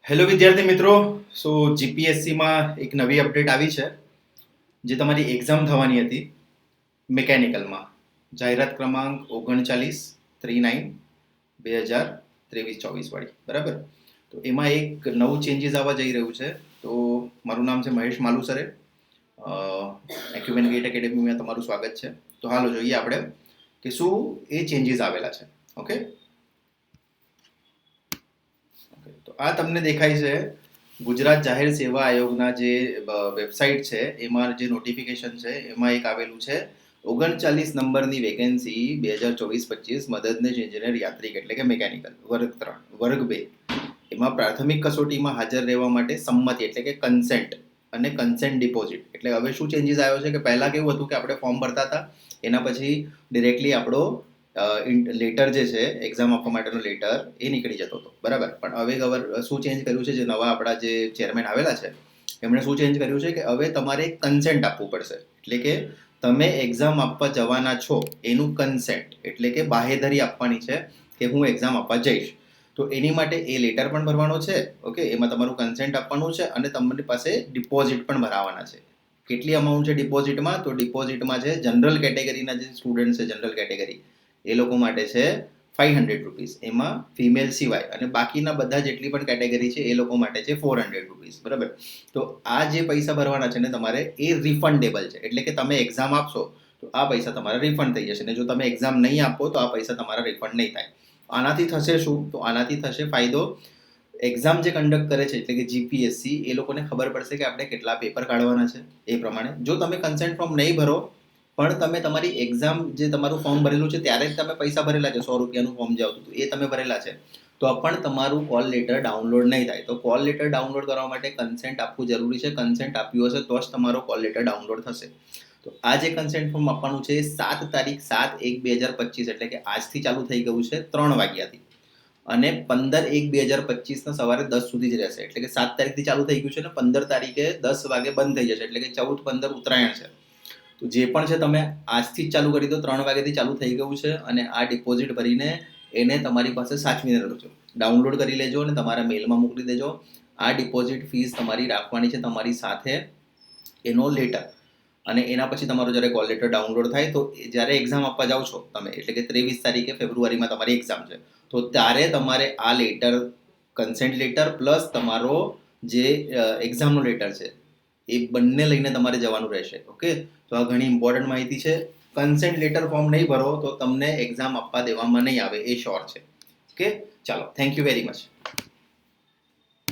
Hello વિદ્યાર્થી મિત્રો. સો જીપીએસસીમાં એક નવી અપડેટ આવી છે જે તમારી એક્ઝામ થવાની હતી મિકેનિકલમાં. જાહેરાત ક્રમાંક 39/39/2023-24 વાળી, બરાબર. તો એમાં એક નવું ચેન્જીસ આવવા જઈ રહ્યું છે. તો મારું નામ છે મહેશ માલુસરે. એક્યુમેન ગેટ એકેડેમીમાં તમારું સ્વાગત છે. તો હાલો જોઈએ આપણે કે શું એ ચેન્જીસ આવેલા છે. ઓકે, તો આ તમને દેખાય છે ગુજરાત જાહેર સેવા આયોગના જે વેબસાઇટ છે એમાં જે નોટિફિકેશન છે એમાં એક આવેલું છે 39 નંબરની વેકેન્સી 2024-25 મદદનીશ એન્જિનિયર યાત્રિક એટલે કે મિકેનિકલ વર્ગ 3 વર્ગ 2. એમાં પ્રાથમિક કસોટીમાં હાજર રહેવા માટે સંમતિ એટલે કે કન્સેન્ટ અને કન્સેન્ટ ડિપોઝિટ. એટલે હવે શું ચેન્જીસ આવ્યો છે કે પહેલા કેવું હતું કે આપણે ફોર્મ ભરતા હતા, એના પછી ડિરેક્ટલી આપણો લેટર જે છે એક્ઝામ આપવા માટેનો લેટર એ નીકળી જતો હતો, બરાબર. પણ હવે શું ચેન્જ કર્યું છે, જે નવા આપણા જે ચેરમેન આવેલા છે એમણે શું ચેન્જ કર્યું છે કે હવે તમારે કન્સેન્ટ આપવું પડશે. એટલે કે તમે એક્ઝામ આપવા જવાના છો એનું કન્સેન્ટ એટલે કે બાહેધરી આપવાની છે કે હું એક્ઝામ આપવા જઈશ. તો એની માટે એ લેટર પણ ભરવાનો છે. ઓકે, એમાં તમારું કન્સેન્ટ આપવાનું છે અને તમારી પાસે ડિપોઝિટ પણ ભરાવાના છે. કેટલી અમાઉન્ટ છે ડિપોઝિટમાં? તો ડિપોઝિટમાં છે જનરલ કેટેગરીના જે સ્ટુડન્ટ છે, જનરલ કેટેગરી, એ લોકો માટે છે 500 રૂપીસ, એમાં ફિમેલ સિવાય, અને બાકીના બધા જેટલી પણ કેટેગરી છે એ લોકો માટે છે 400 રૂપીસ, બરાબર. તો આ જે પૈસા ભરવાના છે ને તમારે એ રિફંડેબલ છે. એટલે કે તમે એક્ઝામ આપશો તો આ પૈસા તમારા રિફંડ થઈ જશે, ને જો તમે એક્ઝામ નહીં આપો તો આ પૈસા તમારા રિફંડ નહીં થાય. આનાથી થશે શું? તો આનાથી થશે ફાયદો. એક્ઝામ જે કન્ડક્ટ કરે છે એટલે કે જીપીએસસી, એ લોકોને ખબર પડશે કે આપણે કેટલા પેપર કાઢવાના છે. એ પ્રમાણે જો તમે કન્સેન્ટ ફોર્મ નહીં ભરો પણ તમે તમારી એક્ઝામ જે તમારું ફોર્મ ભરેલું છે ત્યારે જ તમે પૈસા ભરેલા છે, 100 રૂપિયાનું ફોર્મ જે આવતું હતું એ તમે ભરેલા છે, તો પણ તમારું કોલ લેટર ડાઉનલોડ નહીં થાય. તો કોલ લેટર ડાઉનલોડ કરવા માટે કન્સેન્ટ આપવું જરૂરી છે. કન્સેન્ટ આપ્યું હશે તો જ તમારો કોલ લેટર ડાઉનલોડ થશે. તો આ જે કન્સેન્ટ ફોર્મ આપવાનું છે 7 તારીખ 7/1/2025 એટલે કે આજથી ચાલુ થઈ ગયું છે 3 વાગ્યાથી, અને 15/1/2025 સવારે 10 સુધી જ રહેશે. એટલે કે 7 તારીખથી ચાલુ થઈ ગયું છે ને 15 તારીખે 10 વાગે બંધ થઈ જશે. એટલે કે 14-15 ઉત્તરાયણ છે. તો જે પણ છે તમે આજથી જ ચાલુ કરી દો. 3 વાગ્યાથી ચાલુ થઈ ગયું છે અને આ ડિપોઝિટ ભરીને એને તમારી પાસે સાચવીને રાખજો, ડાઉનલોડ કરી લેજો અને તમારા મેલમાં મોકલી દેજો. આ ડિપોઝિટ ફીસ તમારી રાખવાની છે તમારી સાથે એનો લેટર, અને એના પછી તમારો જ્યારે કોલ લેટર ડાઉનલોડ થાય તો જ્યારે એક્ઝામ આપવા જાઓ છો તમે, એટલે કે 23 તારીખે ફેબ્રુઆરીમાં તમારી એક્ઝામ છે, તો ત્યારે તમારે આ લેટર, કન્સેન્ટ લેટર પ્લસ તમારો જે એક્ઝામનો લેટર છે એ બંને લઈને તમારે જવાનું રહેશે. ઓકે, તો આ ઘણી ઇમ્પોર્ટન્ટ માહિતી છે. કન્સેન્ટ લેટર ફોર્મ નહીં ભરો તો તમને એક્ઝામ આપવા દેવામાં નહીં આવે, એ શ્યોર છે. ઓકે, ચાલો, થેન્ક યુ વેરી મચ.